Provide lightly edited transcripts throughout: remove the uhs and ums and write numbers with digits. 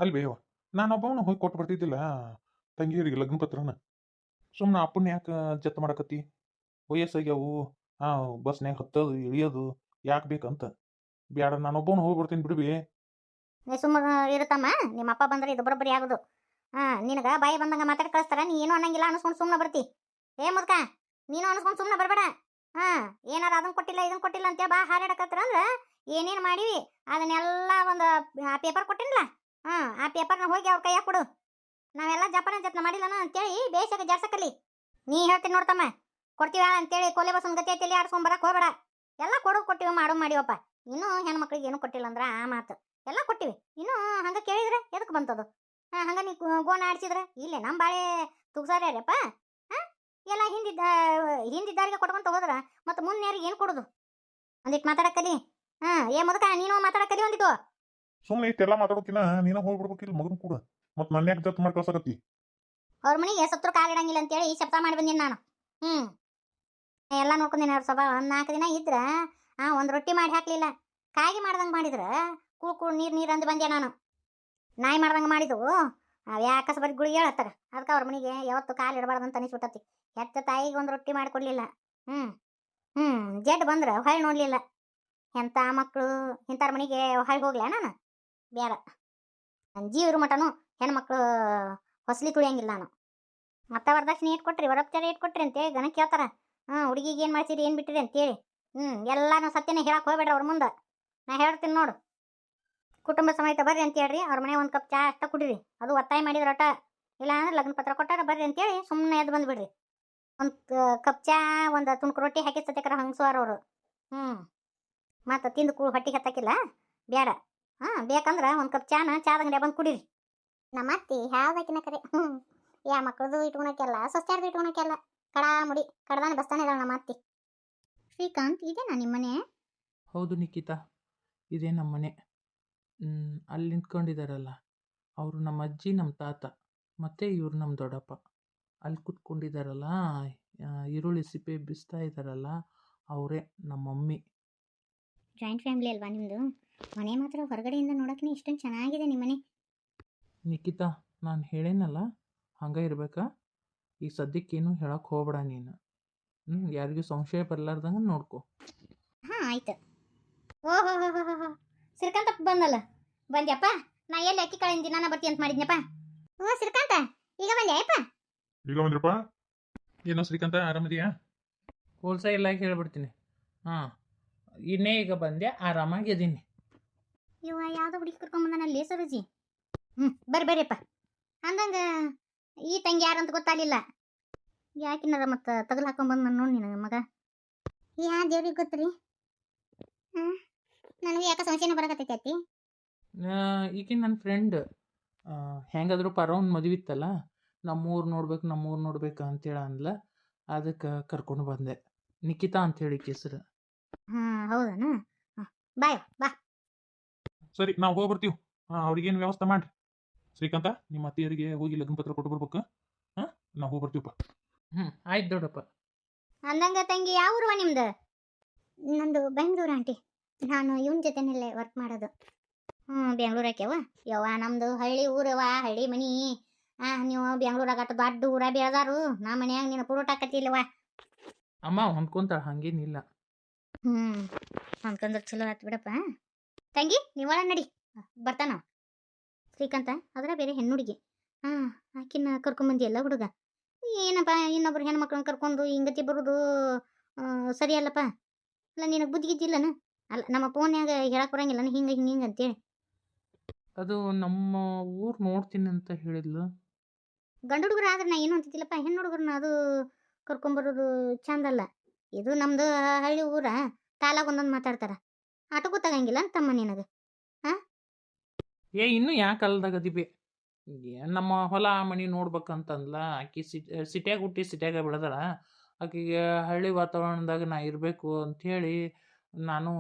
ಅಲ್ವೇವ ನಾನೊಬ್ಬವನ್ನ ಹೋಗಿ ಕೊಟ್ಟು ಬರ್ತಿದ್ದಿಲ್ಲ ತಂಗಿಯರಿಗೆ ಲಗ್ನ ಪತ್ರನ. ಸುಮ್ಮನೆ ಅಪ್ಪನ ಯಾಕೆ ಜತ್ ಮಾಡಕತ್ತಿ? ವಯಸ್ಸಾಗ್ಯಾವು. ಬಸ್ನ್ಯಾಗ ಹತ್ತೋದು ಇಳಿಯೋದು ಯಾಕೆ ಬೇಕಂತ. ಬ್ಯಾಡ, ನಾನೊಬ್ಬವನ್ನ ಹೋಗಿ ಬರ್ತೀನಿ ಬಿಡ್ಬಿ. ನೀ ಸುಮ್ಮನೆ ಇರುತ್ತಮ್ಮ, ನಿಮ್ಮ ಅಪ್ಪ ಬಂದ್ರೆ ಇದು ಬರೋಬ್ಬರಿ ಆಗೋದು. ನಿನಗ ಬಾಯಿ ಬಂದಂಗ ಮಾತಾಡಿ ಕಳಿಸ್ತಾರ, ನೀ ಏನು ಅನ್ನಂಗಿಲ್ಲ ಅನ್ಸ್ಕೊಂಡು ಸುಮ್ಮನೆ ಬರ್ತಿ. ಏ ಮುದ್ಕ, ನೀನು ಅನ್ಸ್ಕೊಂಡು ಸುಮ್ಮನೆ ಬರಬೇಡ. ಏನಾರ ಅದನ್ನ ಕೊಟ್ಟಿಲ್ಲ ಇದನ್ನ ಕೊಟ್ಟಿಲ್ಲ ಅಂತೇಳಿ ಬಾ ಹಾರಾಡಕತ್ರ ಅಂದ್ರೆ ಏನೇನು ಮಾಡಿವಿ ಅದನ್ನೆಲ್ಲ ಒಂದು ಆ ಪೇಪರ್ ಕೊಟ್ಟಿನಿಲ್ಲ, ಆ ಪೇಪರ್ನ ಹೋಗಿ ಅವ್ರ ಕೈಯಾಗ ಕೊಡು. ನಾವೆಲ್ಲ ಜಪಾನ ಜತ್ನ ಮಾಡಿಲ್ಲನ ಅಂತೇಳಿ ಬೇಸಾಗ ಜಾರ್ಸಕಲ್ಲಿ. ನೀ ಹೇಳ್ತೀನಿ ನೋಡ್ತಮ್ಮ, ಕೊಡ್ತೀವ ಅಂತೇಳಿ ಕೊಲೆ ಬಸನ್ ಗತಿ ಐತಿ ಆಡ್ಸ್ಕೊಂಡ್ ಬರಕ್ ಹೋಗ್ಬೇಡ. ಎಲ್ಲ ಕೊಟ್ಟಿವಿ ಮಾಡಿವಪ್ಪ. ಇನ್ನೂ ಹೆಣ್ಮಕ್ಳಿಗೆ ಏನು ಕೊಟ್ಟಿಲ್ಲ ಅಂದ್ರೆ ಆ ಮಾತು ಎಲ್ಲ ಕೊಟ್ಟಿವಿ. ಇನ್ನು ಹಂಗ ಕೇಳಿದ್ರೆ ಎದಕ್ಕೆ ಬಂತದು? ಹಂಗ ನೀ ಗೋಣ ಆಡ್ಸಿದ್ರೆ ಇಲ್ಲೇ ನಮ್ಮ ಬಾಳೆ ತುಗ್ಸಾರ್ಯಾರಪ್ಪ. ಎಲ್ಲ ಹಿಂದಿದ್ದಾರಿಗೆ ಕೊಟ್ಕೊಂತ ಹೋದ್ರ ಮತ್ತೆ ಮುಂದೆ ಯಾರಿಗೆ ಏನು ಕೊಡುದು? ಒಂದಿಟ್ಟು ಮಾತಾಡಕ್ಕಲಿ. ಏ ಮುದಕ, ನೀನು ಮಾತಾಡಕ್ಕಲಿ ಒಂದಿಟ್ಟು. ಸುಮ್ಮನೆ ಇಷ್ಟೆಲ್ಲ ಮಾತಾಡೋಕಿನ ನೀನ ಹೋಗ್ಬಿಡ್ಬೇಕಿಲ್ಲ ಮಗನ ಕೂಡ. ಮತ್ತೆ ನನ್ನ ಯಾಕೆ ಜತ್ ಮಾಡಿ ಕಳ್ಸಕತ್ತಿ? ಅವ್ರ ಮನೆಗೆ ಸತ್ರು ಕಾಲಿಡಂಗಿಲ್ಲ ಅಂತೇಳಿ ಶಬ್ದ ಮಾಡಿ ಬಂದೀನಿ ನಾನು. ಎಲ್ಲ ನೋಡ್ಕೊಂಡೀನಿ. ಅವ್ರ ಸ್ವಭಾವ 4 ದಿನ ಇದ್ರ ಒಂದು ರೊಟ್ಟಿ ಮಾಡಿ ಹಾಕ್ಲಿಲ್ಲ. ಕಾಗಿ ಮಾಡ್ದಂಗೆ ಮಾಡಿದ್ರ ಕೂಳ್ ನೀರು ಅಂದು ಬಂದೆ ನಾನು. ನಾಯಿ ಮಾಡ್ದಂಗೆ ಮಾಡಿದ್ವು ಯಾಕಸ ಬರೀ ಗುಳಿಗೆ ಹೇಳತ್ತಾರ. ಅದಕ್ಕೆ ಅವ್ರ ಮನೆಗೆ ಯಾವತ್ತು ಕಾಲು ಇಡಬಾರ್ದು ಅಂತ ಅನಿಸ್ಬಿಟ್ಟತಿ. ಹೆತ್ತ ತಾಯಿಗೆ ಒಂದು ರೊಟ್ಟಿ ಮಾಡಿಕೊಡ್ಲಿಲ್ಲ. ಜಡ್ ಬಂದ್ರೆ ಹೊಳ್ಳಿ ನೋಡ್ಲಿಲ್ಲ. ಎಂಥ ಮಕ್ಕಳು ಇಂಥವ್ರ ಮನೆಗೆ ಹೊಳ್ಳಿ ಹೋಗ್ಲ ನಾನು? ಬೇಡ, ನನ್ನ ಜೀವ ಇರು ಮಟನು ಹೆಣ್ಮಕ್ಳು ಹೊಸಲಿ ತುಳಿಯಂಗಿಲ್ಲ ನಾನು. ಮತ್ತೆ ವರದಕ್ಷಿಣೆ ಇಟ್ಕೊಟ್ರಿ, ವರಪಚಾರ ಇಟ್ಕೊಟ್ರಿ ಅಂತೇಳಿ ಗನ ಕೇಳ್ತಾರ. ಹುಡುಗಿಗೆ ಏನು ಮಾಡ್ತೀರಿ ಏನು ಬಿಟ್ಟಿರಿ ಅಂತೇಳಿ. ಎಲ್ಲಾನು ಸತ್ಯನೇ ಹೇಳಕ್ಕೆ ಹೋಗ್ಬೇಡ್ರಿ ಅವ್ರ ಮುಂದೆ. ನಾ ಹೇಳ್ತೀನಿ ನೋಡು, ಕುಟುಂಬ ಸಮೇತ ಬರ್ರಿ ಅಂತ ಹೇಳ್ರಿ. ಅವ್ರ ಮನೆ ಒಂದು ಕಪ್ ಚಾ ಅಷ್ಟ ಕುಡಿರಿ, ಅದು ಒತ್ತಾಯ ಮಾಡಿದ್ರಟ. ಇಲ್ಲ ಅಂದ್ರೆ ಲಗ್ನ ಪತ್ರ ಕೊಟ್ಟಾರ ಬರ್ರಿ ಅಂತೇಳಿ ಸುಮ್ಮನೆ ಎದ್ದು ಬಂದ್ಬಿಡ್ರಿ. ಒಂದು ಕಪ್ ಚಾ ಒಂದು ತುಣುಕು ರೊಟ್ಟಿ ಹಾಕಿ ಸತ್ಯಕರ ಹಂಗಸುವಾರ ಅವರು. ಮತ್ತು ತಿಂದು ಹೊಟ್ಟಿಗೆ ಹತ್ತಾಕಿಲ್ಲ ಬೇಡ. ಬೇಕಂದ್ರೆ ಒಂದು ಕಪ್ ಚಾದ ಅಂಗಡಿ ಬಂದು ಕುಡೀರಿ. ನಮ್ಮ ಅತ್ತಿ ಯಾವ್ದಾಕಿನ ಕರೆ ಯಾ ಮಕ್ಕಳದು ಇಟ್ಕೊಳಕ್ಕೆಲ್ಲ ಸಸ್ಯಾರ್ದು ಇಟ್ಕೊಳಕ್ಕೆಲ್ಲ ಕಡಾ ಮುಡಿ ಕಡ್ದಾನೆ ಬಸ್ತಾನೆ ಇದ್ದಾಳೆ ನಮ್ಮ ಅತ್ತಿ. ಶ್ರೀಕಾಂತ್, ಇದೇನಾ ನಿಮ್ಮನೆ? ಹೌದು ನಿಖಿತಾ, ಇದೇ ನಮ್ಮ ಮನೆ. ಅಲ್ಲಿ ನಿಂತ್ಕೊಂಡಿದ್ದಾರಲ್ಲ ಅವರು ನಮ್ಮ ಅಜ್ಜಿ, ನಮ್ಮ ತಾತ, ಮತ್ತು ಇವ್ರು ನಮ್ಮ ದೊಡ್ಡಪ್ಪ. ಅಲ್ಲಿ ಕೂತ್ಕೊಂಡಿದ್ದಾರಲ್ಲ, ಈರುಳ್ಳಿ ಸಿಪ್ಪೆ ಬಿಸ್ತಾ ಇದ್ದಾರಲ್ಲ, ಅವರೇ ನಮ್ಮ ಮಮ್ಮಿ. ಜಾಯಿಂಟ್ ಫ್ಯಾಮಿಲಿ ಅಲ್ವಾ ನಿಮ್ಮದು? ಮನೆ ಮಾತ್ರ ಹೊರಗಡೆಯಿಂದ ನೋಡೋಕೆ ಇಷ್ಟೊಂದು ಚೆನ್ನಾಗಿದೆ ನಿಮ್ಮನೆ. ನಿಖಿತಾ, ನಾನು ಹೇಳೇನಲ್ಲ ಹಂಗೆ ಇರ್ಬೇಕಾ? ಈಗ ಸದ್ಯಕ್ಕೇನು ಹೇಳಕ್ಕೆ ಹೋಗ್ಬೇಡ ನೀನು. ಯಾರಿಗೂ ಸಂಶಯ ಬರಲಾರ್ದಂಗೆ ನೋಡ್ಕೊ. ಆಯ್ತು. ಓಹೋ ಶ್ರೀಕಾಂತಪ್ಪ ಬಂದಲ್ಲ. ಬಂದ್ಯಪ್ಪ? ನಾ ಎಲ್ಲಿ ಅಕ್ಕಿ ಕಾಳಿನ ದಿನ ಬರ್ತೀನಿ ಅಂತ ಮಾಡಿದ್ನಪ್ಪ. ಶ್ರೀಕಾಂತ, ಈಗ ಬಂದ್ಯಪ್ಪ? ಈಗ ಬಂದ್ರಪ್ಪ. ಏನೋ ಶ್ರೀಕಾಂತ, ಆರಾಮದಿಯಾ? ಹೋಲ್ಸ ಎಲ್ಲ ಹೇಳ್ಬಿಡ್ತೀನಿ. ಇನ್ನೇ ಈಗ ಬಂದೆ, ಆರಾಮಾಗಿದ್ದೀನಿ. ಯಾವುದೋ ಹುಡುಗಿ ಕರ್ಕೊಂಬಂದನಲ್ಲಿ ಸರೋಜಿ. ಬರ್ರಿಯಪ್ಪ. ಅಂದಂಗೆ ಈ ತಂಗಿ ಯಾರಂತ ಗೊತ್ತಾಗಲಿಲ್ಲ. ಯಾಕಿನ್ನಾರ ಮತ್ತೆ ತಗಲು ಹಾಕೊಂಬಂದು ನಾನು ನೋಡಿ ನಿನಗೆ ಮಗ. ದೇವ್ರಿಗೆ ಗೊತ್ತ್ರಿ. ನನಗೆ ಯಾಕೆ ಸಂಶಯನ ಬರಕತ್ತೈತಿ ಅತ್ತಿ. ಈಗ ನನ್ನ ಫ್ರೆಂಡ್ ಹೆಂಗಾದ್ರೂ ಪರವನ್ ಮದುವೆ ಇತ್ತಲ್ಲ, ನಮ್ಮೂರು ನೋಡ್ಬೇಕು ಅಂತೇಳಿ ಅಂದ್ಲ. ಅದಕ್ಕೆ ಕರ್ಕೊಂಡು ಬಂದೆ. ನಿಖಿತಾ ಅಂತೇಳಿ ಹೆಸರು. ಹೌದನ? ಬಾಯ್ ಬಾ. ಸರಿ, ನಾವು ಹೋಗಿ ಬರ್ತೀವಿ. ಅವ್ರಿಗೇನು ವ್ಯವಸ್ಥೆ ಮಾಡ್ರಿ. ಶ್ರೀಕಾಂತ, ನಿಮ್ಮ ಅತ್ತಿಯರಿಗೆ ಹೋಗಿ ಲಗ್ನ ಪತ್ರ ಕೊಟ್ಟು ಬರ್ಬೇಕು. ನಾವು ಹೋಗಿ ಬರ್ತೀವಪ್ಪ. ಆಯ್ತು ದೊಡ್ಡಪ್ಪ. ಅಂದಂಗ ತಂಗಿ ಯಾವ ಊರುವ ನಿಮ್ದು? ನಂದು ಬೆಂಗಳೂರು ಆಂಟಿ. ನಾನು ಇವನ ಜೊತೆನಲ್ಲೇ ವರ್ಕ್ ಮಾಡೋದು. ಬೆಂಗಳೂರಕ್ಕೆವ ಯವ್ವ, ನಮ್ದು ಹಳ್ಳಿ ಊರವ, ಹಳ್ಳಿ ಮನಿ. ನೀವು ಬೆಂಗಳೂರಾಗ ದೊಡ್ಡ ಊರ ಬೆಳೆದಾರು. ನಾ ಮನ್ಯಾಗ ನೀನು ಪುರೋಟ ಹಾಕತ್ತಿಲ್ವ? ಅಮ್ಮ ಹೊಂದ್ಕೊಂತಾಳ, ಹಂಗೇನಿಲ್ಲ. ಹೊಂದ್ಕೊಂಡ್ರೆ ಚಲೋ ಆಯ್ತು ಬಿಡಪ್ಪ. ತಂಗಿ ನೀವಳ ನಡಿ, ಬರ್ತಾನ ಶ್ರೀಕಾಂತ. ಅದರ ಬೇರೆ ಹೆಣ್ಣುಡುಗಿ. ಆಕಿನ ಕರ್ಕೊಂಬಂದಿಯಲ್ಲ ಹುಡುಗ. ಏನಪ್ಪ, ಇನ್ನೊಬ್ರು ಹೆಣ್ಮಕ್ಳನ್ನ ಕರ್ಕೊಂಡು ಹಿಂಗತಿ ಬರೋದು ಸರಿಯಲ್ಲಪ್ಪ. ಅಲ್ಲ, ನಿನಗೆ ಬುದ್ಧಿ ಗಿದ್ದಿಲ್ಲನ? ಅಲ್ಲ, ನಮ್ಮ ಫೋನ್ಯಾಗ ಹೇಳಕ್ಕೆ ಬರಂಗಿಲ್ಲ ಹಿಂಗೆ ಅಂತೇಳಿ. ಅದು ನಮ್ಮ ಊರು ನೋಡ್ತೀನಿ ಅಂತ ಹೇಳಿದ್ಲು. ಗಂಡು ಹುಡುಗರು ಆದ್ರೆ ನಾ ಏನು ಅಂತಿದ್ದಿಲ್ಲಪ್ಪ. ಹೆಣ್ಣು ಹುಡುಗರನ್ನ ಅದು ಕರ್ಕೊಂಬರೋದು ಚಂದಲ್ಲ. ಇದು ನಮ್ದು ಹಳ್ಳಿ ಊರ, ಕಾಲಾಗ ಒಂದೊಂದು ಮಾತಾಡ್ತಾರ. ಆಟಕ್ಕೂ ತಗಂಗಿಲ್ಲ ಅಂತಮ್ಮ ನಿನಗೆ. ಇನ್ನೂ ಯಾಕೆ ಅಲ್ದಾಗದಿಬಿ? ನಮ್ಮ ಹೊಲ ಮನೆ ನೋಡ್ಬೇಕಂತಂದ್ಲ. ಆಕಿ ಸಿಟ್ಯಾಗ ಹುಟ್ಟಿ ಸಿಟ್ಯಾಗ ಬೆಳೆದಾಳ. ಆಕೆಗೆ ಹಳ್ಳಿ ವಾತಾವರಣದಾಗ ನಾ ಇರಬೇಕು ಅಂಥೇಳಿ ನಾನು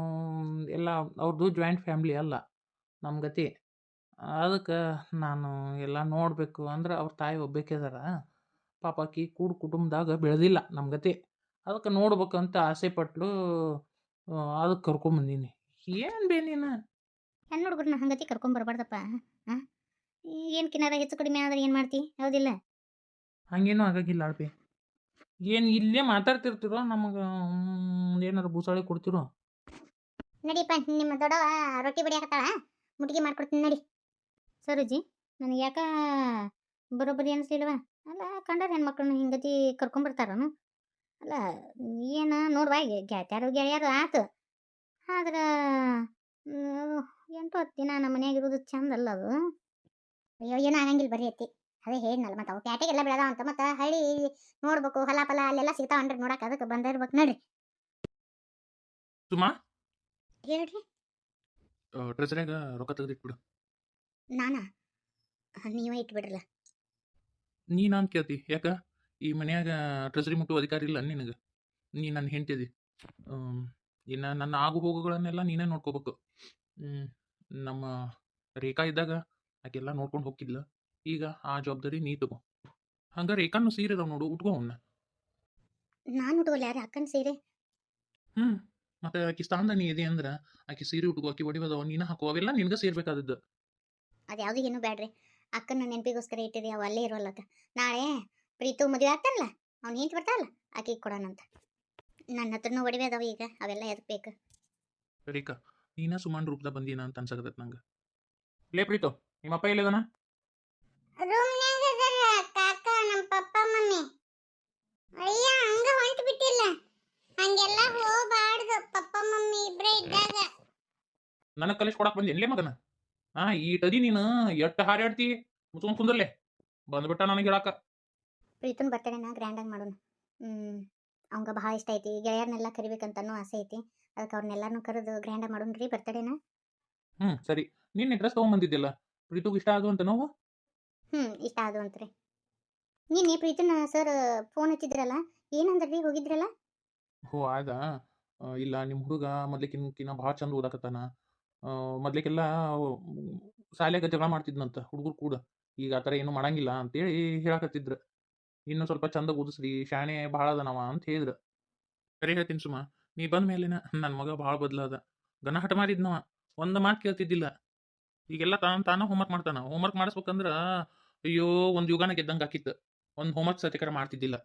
ಎಲ್ಲ ಅವ್ರದ್ದು ಜಾಯಿಂಟ್ ಫ್ಯಾಮ್ಲಿ ಅಲ್ಲ ನಮ್ಮ ಗತಿ. ಅದಕ್ಕೆ ನಾನು ಎಲ್ಲ ನೋಡಬೇಕು ಅಂದ್ರೆ ಅವ್ರ ತಾಯಿ ಒಬ್ಬೇಕಿದಾರ. ಪಾಪ ಆಕಿ ಕುಟುಂಬದಾಗ ಬೆಳೆದಿಲ್ಲ ನಮ್ಮ ಗತಿ. ಅದಕ್ಕೆ ನೋಡ್ಬೇಕಂತ ಆಸೆ ಪಟ್ಲು. ಅದಕ್ಕೆ ಕರ್ಕೊಂಬಂದೀನಿ. ಏನು ಬೇ ನೀನು? ಹೆಣ್ಣು ಹುಡುಗರನ್ನ ಹಂಗತಿ ಕರ್ಕೊಂಬರ್ಬಾರ್ದಪ್ಪ. ಏನು ಕಿನಾರ ಹೆಚ್ಚು ಕಡಿಮೆ ಆದ್ರೆ ಏನು ಮಾಡ್ತಿ ಹೌದಿಲ್ಲ? ಹಂಗೇನೂ ಆಗಾಗಿಲ್ಲ ಅಳ್ಬಿ. ಏನು ಇಲ್ಲೇ ಮಾತಾಡ್ತಿರ್ತಿರೋ ನಮಗೆ ಏನಾರು ಬೂಸಾಳಿ ಕೊಡ್ತಿರೋ? ನಡಿಪ್ಪ, ನಿಮ್ಮ ದೊಡ್ಡವ ರೊಟ್ಟಿ ಬಡಿಯಾಕತ್ತಾಳ, ಮುಟ್ಟಿಗೆ ಮಾಡ್ಕೊಡ್ತೀನಿ ನಡಿ. ಸರೋಜಿ, ನನಗೆ ಯಾಕ ಬರೋಬ್ಬರಿ ಅನಿಸ್ಲಿಲ್ವ? ಅಲ್ಲ, ಕಂಡಾರ ಹೆಣ್ಮಕ್ಳನ್ನ ಹಿಂಗತಿ ಕರ್ಕೊಂಬರ್ತಾರನು? ಅಲ್ಲ, ಏನು ನೋಡ್ವಾ, ಗೆಳತ್ಯಾರು ಆತು. ಆದ್ರೆ 8-10 ದಿನ ನಮ್ಮ ಮನ್ಯಾಗ ಇರೋದು ಚಂದ ಅಲ್ಲ ಅದು. ಅಯ್ಯೋ, ಏನೂ ಆಗಂಗಿಲ್ಲ ಬರ್ರಿ ಅತ್ತಿ. ಅದೇ ಹೇಳಿದ್ನಲ್ಲ, ಮತ್ತು ಅವು ಪ್ಯಾಟೆಗೆಲ್ಲ ಬೆಳೆದಾವ ಅಂತ, ಮತ್ತು ಹಳ್ಳಿ ನೋಡ್ಬೇಕು, ಹೊಲ ಫಲ ಅಲ್ಲೆಲ್ಲ ಸಿಗ್ತಾವನ್ರಿ ನೋಡಕ್ಕೆ, ಅದಕ್ಕೆ ಬಂದಿರ್ಬೇಕು ನೋಡ್ರಿ. ಸುಮಾ, ಹೇಳ್ರಿ. ಟ್ರೆಸರಿಯಾಗ ರೊಕ್ಕ ತೆಗೆದಿಟ್ಬಿಡು. ನಾನಾ? ನೀವೇ ಇಟ್ಬಿಡ್ರಲ್ಲ. ನೀ ನಾನು ಕೇಳ್ತಿ ಯಾಕ? ಈ ಮನ್ಯಾಗ ಟ್ರೆಸರಿ ಮುಟ್ಟುವ ಅಧಿಕಾರ ಇಲ್ಲ ನಿನಗೆ. ನೀ ನನ್ನ ಹೆಂಡ್ತಿದಿ. ಇನ್ನು ನನ್ನ ಆಗು ಹೋಗುಗಳನ್ನೆಲ್ಲ ನೀನೇ ನೋಡ್ಕೋಬೇಕು. ನಮ್ಮ ರೇಖಾ ಇದ್ದಾಗ ಆಕೆಲ್ಲ ನೋಡ್ಕೊಂಡು ಹೋಗಿದ್ಲ. ಈಗ ಆ ಜವಾಬ್ದಾರಿ ನೀ ತಗೋ. ಹಂಗ ರೇಖಾನು ಸೀರೆ ಅದಾವ ನೋಡು, ಉಟ್ಕೋ ಅವನ್ನ. ನಾನು ಉಟ್ಕೊಲ್ಲ ಯಾರು ಅಕ್ಕನ ಸೀರೆ? ಮತ್ತೆ ಆಕಿ ಸ್ಥಾನದ ನೀ ಇದೆ ಅಂದ್ರೆ ಆಕಿ ಸೀರೆ ಉಟ್ಕೋ, ಆಕಿ ಒಡಿವದವ ನೀನ ಹಾಕೋ, ಅವೆಲ್ಲ ನಿನ್ಗೆ ಸೇರ್ಬೇಕಾದದ್ದು. ಅದು ಯಾವುದು ಏನು ಬ್ಯಾಡ್ರಿ, ಅಕ್ಕನ ನೆನಪಿಗೋಸ್ಕರ ಇಟ್ಟಿರಿ, ಅವು ಅಲ್ಲೇ ಇರೋಲ್ಲಕ್ಕ. ನಾಳೆ ಪ್ರೀತು ಮದುವೆ ಆಗ್ತಾನಲ್ಲ, ಅವ್ನು ಹೆಂಡ್ತಿ ಬರ್ತಾವಲ್ಲ, ಆಕೆಗೆ ಕೊಡೋಣಂತ. ನನ್ನ ಹತ್ರನೂ ಒಡವೆ ಅದಾವ ಈಗ, ಅವೆಲ್ಲ ಎದಕ್ಕೆ ಬೇಕು? ರೇಖಾ, ನೀನ ಸುಮಾನ್ ರೂಪದಾಗ ಬಂದೀನ ಅಂತ ಅನ್ಸಕತ್ತೈತೆ ನಂಗೆ. ಲೇ ಪ್ರೀತು, ನಿಮ್ಮಪ್ಪ ಎಲ್ಲಿದಾನ? ಕಾಕ, ನಮ್ಮ ಪಪ್ಪ ಮಮ್ಮಿ. ಅಯ್ಯ, ಹಂಗ ಹೊಂಟು ಬಿಟ್ಟಿಲ್ಲ, ಹಂಗೆಲ್ಲ ಹೋಗಬಾರ್ದು. ಪಪ್ಪ ಮಮ್ಮಿ ಇಬ್ರೇ ಇದ್ದಾಗ ನನಗೆ ಕಲಿಸ್ಕೊಡಕ್ ಬಂದಿ ಎಲ್ಲೇ ಮಗನ? ಈ ಟದಿ ನೀನು ಎಟ್ಟು ಹಾರಾಡ್ತಿ, ಮುಚ್ಕೊಂಡ್ ಕುಂದರ್ಲೆ. ಬಂದ್ಬಿಟ್ಟ ನನಗೆ ಹೇಳಾಕ. ಪ್ರೀತನ್ ಬರ್ತಡೇನ ಗ್ರ್ಯಾಂಡಾಗಿ ಮಾಡೋಣ. ಅವಂಗ ಭಾಳ ಇಷ್ಟ ಐತಿ, ಗೆಳೆಯರ್ನೆಲ್ಲ ಕರಿಬೇಕಂತನೂ ಆಸೆ ಐತಿ. ಅದಕ್ಕೆ ಅವ್ರನ್ನೆಲ್ಲಾನು ಕರೆದು ಗ್ರ್ಯಾಂಡಾಗಿ ಮಾಡೋಣ್ರಿ ಬರ್ತಡೇನ. ಸರಿ. ನಿನ್ನೆ ಡ್ರೆಸ್ ತೊಗೊಂಬಂದಿದ್ದಿಲ್ಲ, ಪ್ರೀತುಗೆ ಇಷ್ಟ ಆದು ಅಂತ ನಾವು? ಇಷ್ಟ ಆದು ಅಂತ್ರಿ. ನಿನ್ನೆ ಪ್ರೀತನ ಸರ್ ಫೋನ್ ಹಚ್ಚಿದ್ರಲ್ಲ, ಏನಂದ್ರಿ? ಹೋಗಿದ್ರಲ್ಲ? ಆಯ್ತಾ? ಇಲ್ಲ, ನಿಮ್ಮ ಹುಡುಗ ಮೊದ್ಲಿಕಿನ್ನ ಭಾಳ ಚಂದ ಓದಾಕತ್ತಾನ. ಮೊದ್ಲಿಗೆಲ್ಲ ಶಾಲ್ಯಾಗ ಜಗಳ ಮಾಡ್ತಿದ್ನಂತ ಹುಡುಗರು ಕೂಡ. ಈಗ ಆ ಥರ ಏನು ಮಾಡಂಗಿಲ್ಲ ಅಂತೇಳಿ ಹೇಳಕತ್ತಿದ್ರು. ಇನ್ನೂ ಸ್ವಲ್ಪ ಚಂದ ಓದಿಸ್ರಿ, ಶಾಣೆ ಭಾಳ ಅದನವ ಅಂತ ಹೇಳಿದ್ರು. ಸರಿ ಹೇಳ್ತೀನಿ ಸುಮಾ, ನೀ ಬಂದ ಮೇಲಿನ ನನ್ನ ಮಗ ಭಾಳ ಬದಲಾದ. ಗನ ಹಠ ಮಾಡಿದ್ನವ, ಒಂದು ಮಾತು ಕೇಳ್ತಿದ್ದಿಲ್ಲ. ಈಗೆಲ್ಲ ತಾನ ಹೋಮ್ವರ್ಕ್ ಮಾಡ್ತಾನ. ಹೋಮ್ವರ್ಕ್ ಮಾಡಿಸ್ಬೇಕಂದ್ರೆ ಅಯ್ಯೋ ಒಂದು ಯುಗಾನ ಗೆದ್ದಂಗೆ ಹಾಕಿತ್ತು. ಒಂದು ಹೋಮ್ವರ್ಕ್ ಸತಿಕರ ಮಾಡ್ತಿದ್ದಿಲ್ಲ.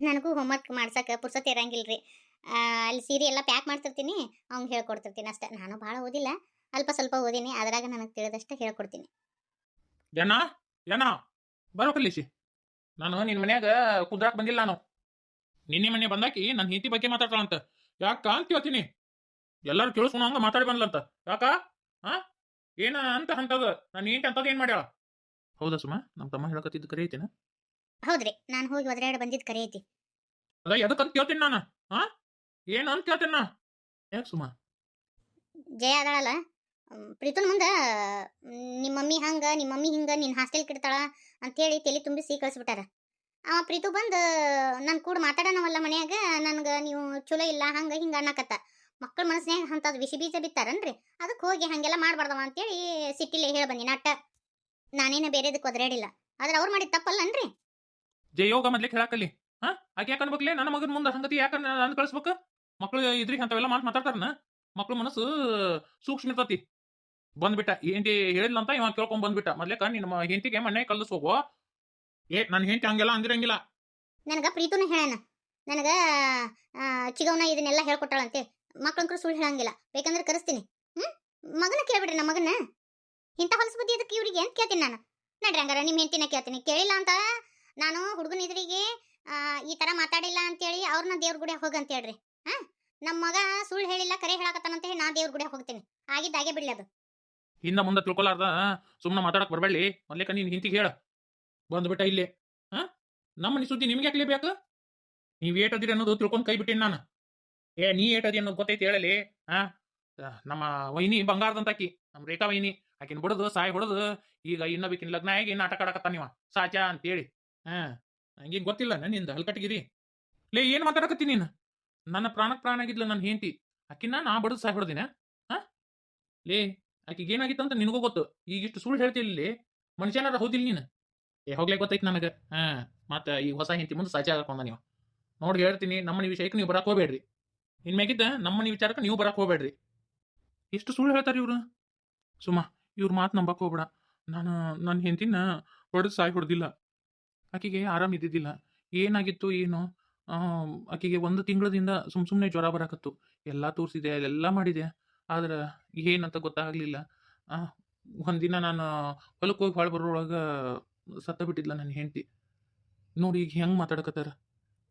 ನನಗೂ ಹೋಮ್ವರ್ಕ್ ಮಾಡ್ಸಕ್ಕೆ ಪುರ್ಸೊತ್ತು ಇರಂಗಿಲ್ರಿ. ಅಲ್ಲಿ ಸೀರೆ ಎಲ್ಲ ಪ್ಯಾಕ್ ಮಾಡ್ತಿರ್ತೀನಿ, ಅವ್ನಿಗೆ ಹೇಳ್ಕೊಡ್ತಿರ್ತೀನಿ ಅಷ್ಟೇ. ನಾನು ಭಾಳ ಓದಿಲ್ಲ, ಅಲ್ಪ ಸ್ವಲ್ಪ ಓದೀನಿ, ಅದ್ರಾಗ ನನಗೆ ತಿಳಿದಷ್ಟು ಹೇಳ್ಕೊಡ್ತೀನಿ. ಏನಾ ಬರೋಕಲ್ಲಿಸಿ. ನಾನು ನಿನ್ನ ಮನ್ಯಾಗ ಕುದ್ರಾಕ್ ಬಂದಿಲ್ಲ. ನಾನು ನಿನ್ನೆ ಮನೆ ಬಂದಾಕಿ ನನ್ನ ಹೆಂಡತಿ ಬಗ್ಗೆ ಮಾತಾಡ್ತಾಳಂತ. ಯಾಕ ಅಂತ ಕೇಳ್ತೀನಿ. ಎಲ್ಲರೂ ಕೇಳಿಸ್ಕೊಂಡಂಗ ಮಾತಾಡಿ ಬಂದ್ಲಂತ. ಯಾಕ? ಏನ ಅಂತ ಅಂತದ ನಾನು ಹೆಂಡತಿ ಅಂತದ ಏನ್ ಮಾಡ್ಯಾಳ? ಹೌದಾ ಸುಮಾ? ನಮ್ಮ ತಮ್ಮ ಹೇಳಕತ್ತಿದ್ದು ಕರೆ ಐತೇನ? ಹೌದ್ರಿ, ನಾನು ಹೋಗಿ ಒದರಾಡಿ ಬಂದಿದ್ದು ಕರೆ ಐತಿ. ಅದ ಎದಕ್ಕಂತ ಕೇಳ್ತೀನಿ ನಾನು. ಏನು ಅಂತ ಕೇಳ್ತೀನಿ ನಾ. ಯಾಕೆ ಸುಮಾ? ಜಯ ಅದಾಳಲ್ಲ, ಪ್ರೀತನ್ ಮುಂದೆ ನಿಮ್ಮ ಮಮ್ಮಿ ಹಂಗೆ, ನಿಮ್ಮ ಮಮ್ಮಿ ಹಿಂಗೆ, ನಿನ್ನ ಹಾಸ್ಟೆಲ್ ಕಿಡ್ತಾಳ ಅಂಥೇಳಿ ತಲೆ ತುಂಬಿಸಿ ಕಳಿಸ್ಬಿಟ್ಟಾರ. ಅವ ಪ್ರೀತು ಬಂದು ನನ್ನ ಕೂಡ ಮಾತಾಡೋಣವಲ್ಲ ಮನ್ಯಾಗ, ನನಗೆ ನೀವು ಚಲೋ ಇಲ್ಲ ಹಂಗೆ ಹಿಂಗೆ ಅನ್ನಕತ್ತ. ಮಕ್ಕಳ ಮನಸ್ಸಿನಾಗ ಅಂಥದ್ದು ವಿಷ ಬೀಜ ಬಿತ್ತಾರನ್ರಿ, ಅದಕ್ಕೆ ಹೋಗಿ ಹಾಗೆಲ್ಲ ಮಾಡಬಾರ್ದವ ಅಂತೇಳಿ ಸಿಟ್ಟಿಲೆ ಹೇಳಿ ಬಂದಿನಿ ಅಟ್ಟ. ನಾನೇನು ಬೇರೆದಕ್ಕೆ ಒದರಾಡಿಲ್ಲ, ಆದ್ರೆ ಅವ್ರು ಮಾಡಿದ ತಪ್ಪಲ್ಲನ್ರಿ. ಜಯೋಗ ಮೊದ್ಲಿಕ್ಕೆ ಹೇಳಾಕಲ್ಲಿ. ಆಕೆ ಯಾಕೆ ಅನ್ಬೇಕಲೇ ನನ್ನ ಮಗನ ಮುಂದೆ ಹಂಗತಿ ಯಾಕೆ ನಾನು ಕಳಿಸ್ಬೇಕು? ಮಕ್ಳು ಇದ್ರಿಗೆ ಅಂಥವೆಲ್ಲ ಮಾತಾಡ್ತಾರನ. ಮಕ್ಳು ಮನಸ್ಸು ಸೂಕ್ಷ್ಮ ಇರ್ತತಿ. ಬಂದ್ಬಿಟ್ಟ ಹೆಂಡತಿ ಹೇಳಿಲ್ಲ ಅಂತ ಇವಾಗ ಕೇಳ್ಕೊಂಡ್ ಬಂದ್ಬಿಟ್ಟ. ಮೊದ್ಲೇಕ ನಿನ್ನ ಹೆಂಡತಿಗೆ ಮನೆ ಕಲಿಸೋಗು. ನನ್ನ ಹೆಂಡತಿ ಹಂಗೆಲ್ಲ ಅಂದಿರಂಗಿಲ್ಲ. ನನಗೆ ಪ್ರೀತುನು ಹೇಳಣ, ನನಗೆ ಚಿಗವನ ಇದನ್ನೆಲ್ಲ ಹೇಳ್ಕೊಟ್ಟಾಳಂತೆ. ಮಕ್ಳಂಕರು ಸುಳ್ಳು ಹೇಳಂಗಿಲ್ಲ, ಬೇಕಂದ್ರೆ ಕರೆಸ್ತೀನಿ. ಮಗನ ಕೇಳ್ಬಿಡ್ರಿ, ನಮ್ಮ ಮಗನ ಇಂಥ ಹೊಲಸು ಬುದ್ಧಿ ಅದಕ್ಕೆ ಇವ್ರಿಗೆ ಅಂತ ಕೇಳ್ತೀನಿ ನಾನು. ನಡ್ರಿ ಹಂಗಾರ ನಿಮ್ಮ ಹೆಂಡತಿನ ಕೇಳ್ತೀನಿ. ಕೇಳಿಲ್ಲ ಅಂತ ನಾನು ಹುಡುಗನ ಇದ್ರಿಗೆ ಈ ಥರ ಮಾತಾಡಿಲ್ಲ ಅಂತೇಳಿ ಅವ್ರನ್ನ ದೇವ್ರ ಗುಡಿಯಾಗ ಹೋಗಂತ ಹೇಳ್ರಿ. ನಮ್ಮ ಮಗ ಸುಳ್ಳು ಹೇಳಿಲ್ಲ, ಕರೆ ಹೇಳಕತ್ತಾನಂತ ಹೇಳಿ ನಾ ದೇವ್ರ ಗುಡಿಯಾಗ ಹೋಗ್ತೀನಿ. ಆಗಿದ್ದಾಗೆ ಬಿಡ್ಲಿ ಅದು. ಹಿಂದ ಮುಂದೆ ತಿಳ್ಕೊಲಾರ್ದ ಸುಮ್ಮನೆ ಮಾತಾಡಕ್ ಬರಬೇಡಿ. ಮೊದ್ಲೇಕ ನೀನ್ ಹಿಂತಿಗೆ ಹೇಳ ಬಂದ್ಬಿಟ್ಟ ಇಲ್ಲಿ. ನಮ್ಮ ಮನೆ ಸುದ್ದಿ ನಿಮ್ಗೆ ಯಾಕೆ ಬೇಕು? ನೀವ್ ಏಟದಿರಿ ಅನ್ನೋದು ತಿಳ್ಕೊಂಡು ಕೈ ಬಿಟ್ಟೇನಿ ನಾನು. ನೀ ಏಟದಿ ಅನ್ನೋದು ಗೊತ್ತೈತಿ ಹೇಳಲಿ. ನಮ್ಮ ವೈನಿ ಬಂಗಾರದಂತಾಕಿ, ನಮ್ಮ ರೇಖಾ ವೈನಿ, ಆಕಿನ ಬಿಡದು ಸಾಯಿ ಹೊಡದು ಈಗ ಇನ್ನೊಬ್ಬಿಕಿನ ಲಗ್ನ ಆಗಿ ನಾಟಕ ಆಡಕತ್ತ ನೀವ ಸಾಚಾ ಅಂತೇಳಿ. ಹಂಗೇನು ಗೊತ್ತಿಲ್ಲ ನಿಂದ ಹಲ್ಕಟ್ಟಿಗಿರಿ. ಲೇ, ಏನು ಮಾತಾಡಕತ್ತೀನಿ ನೀನು? ನನ್ನ ಪ್ರಾಣಕ್ಕೆ ಪ್ರಾಣ ಆಗಿದ್ಲು ನನ್ನ ಹೆಂಡತಿ, ಆಕಿನ ನಾ ಬಡದು ಸಾಯಿ ಹೊಡೆದಿನ? ಲೇ, ಆಕಿಗೆ ಏನಾಗಿತ್ತು ಅಂತ ನಿನಗೂ ಗೊತ್ತು. ಈಗ ಇಷ್ಟು ಸುಳ್ಳು ಹೇಳ್ತಿಲ್ಲಿ, ಮನುಷ್ಯನಾರ ಹೋದಿಲ್ಲ ನೀನು. ಹೋಗ್ಲೇ ಗೊತ್ತೈತಿ ನನಗೆ. ಮತ್ತೆ ಈ ಹೊಸ ಹೆಂಡತಿ ಮುಂದೆ ಸಾಚಿ ಹಾಕೊಂಡ ನೀವು. ನೋಡಿ ಹೇಳ್ತೀನಿ, ನಮ್ಮನೆ ವಿಷಯಕ್ಕೆ ನೀವು ಬರಕ್ಕೆ ಹೋಗ್ಬೇಡ್ರಿ. ಇನ್ಮ್ಯಾಗಿದ್ದ ನಮ್ಮನೆ ವಿಚಾರಕ್ಕೆ ನೀವು ಬರಕ್ಕೆ ಹೋಗ್ಬೇಡ್ರಿ. ಎಷ್ಟು ಸುಳ್ಳು ಹೇಳ್ತಾರೆ ಇವ್ರು. ಸುಮ್ಮ, ಇವ್ರ ಮಾತು ನಂಬಕ್ಕೆ ಹೋಗ್ಬೇಡ. ನಾನು ನನ್ನ ಹೆಂಡತಿನ ಹೊಡೆದು ಸಾಯಿ ಹೊಡೆದಿಲ್ಲ. ಆಕೆಗೆ ಆರಾಮ್ ಇದ್ದಿದ್ದಿಲ್ಲ. ಏನಾಗಿತ್ತು ಏನೋ ಆಕೆಗೆ 1 ತಿಂಗಳದಿಂದ ಸುಮ್ಮನೆ ಜ್ವರ ಬರಾಕತ್ತು. ಎಲ್ಲ ತೋರಿಸಿದೆ, ಎಲ್ಲ ಮಾಡಿದೆ. ಆದ್ರೆ ಏನಂತ ಗೊತ್ತಾಗ್ಲಿಲ್ಲ. ಆ ಒಂದಿನ ನಾನು ಹೊಲಕ್ಕೆ ಹೋಗಿ ಹೊಳ್ ಬರೋಳಗೆ ಸತ್ತ ಬಿಟ್ಟಿದ್ಲ ನನ್ನ ಹೆಂಡತಿ. ನೋಡಿ ಈಗ ಹೆಂಗೆ ಮಾತಾಡಕತ್ತಾರ.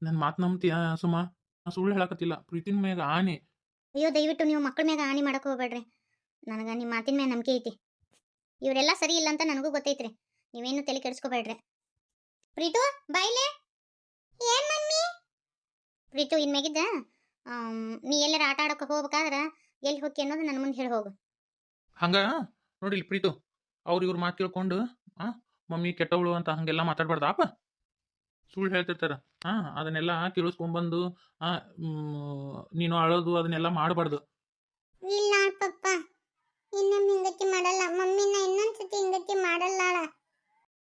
ನನ್ನ ಮಾತು ನಂಬ್ತೀಯಾ ಸುಮಾ? ನಾ ಸುಳ್ಳು ಹೇಳಕತ್ತಿಲ್ಲ. ಪ್ರೀತಿನ ಮ್ಯಾಗ ಆಣೆ. ಅಯ್ಯೋ ದಯವಿಟ್ಟು ನೀವು ಮಕ್ಕಳ ಮ್ಯಾಗ ಹಾನಿ ಮಾಡಕ್ಕೆ ಹೋಗ್ಬೇಡ್ರಿ. ನನಗೆ ನಿಮ್ಮ ಮಾತಿನ ಮ್ಯಾಗ ನಂಬಿಕೆ ಐತಿ. ಇವರೆಲ್ಲ ಸರಿ ಇಲ್ಲ ಅಂತ ನನಗೂ ಗೊತ್ತೈತ್ರಿ. ನೀವೇನು ತಲೆ ಕೆಡಿಸ್ಕೋಬೇಡ್ರಿ. ಪ್ರೀತು ಬಾಯ್ಲೆ. ಏನ್ ಮಮ್ಮಿ? ಪ್ರೀತು ಇನ್ಮ್ಯಾಗಿದ್ದ ನೀ ಎಲ್ಲಾರ ಆಟ ಆಡೋಕೆ ಹೋಗ್ಬೇಕಾದ್ರೆ ಎಲ್ಲಿ ಹೋಗಿ ಅನ್ನೋದು ನನ್ನ ಮುಂದೆ ಹೇಳಿ ಹೋಗು. ಹಂಗ ನೋಡಿಲ್ ಪ್ರೀತು, ಅವ್ರು ಇವ್ರ ಮಾತು ಕೇಳ್ಕೊಂಡು ಮಮ್ಮಿ ಕೆಟ್ಟವಳು ಅಂತ ಹಂಗೆಲ್ಲ ಮಾತಾಡ್ಬಾರ್ದಾಪ. ಸುಳ್ಳು ಹೇಳ್ತಿರ್ತಾರ. ಅದನ್ನೆಲ್ಲ ಕೇಳಿಸ್ಕೊಂಡ್ಬಂದು ನೀನು ಅಳೋದು ಅದನ್ನೆಲ್ಲ ಮಾಡಬಾರ್ದು. ಇಲ್ಲ ಪಪ್ಪ.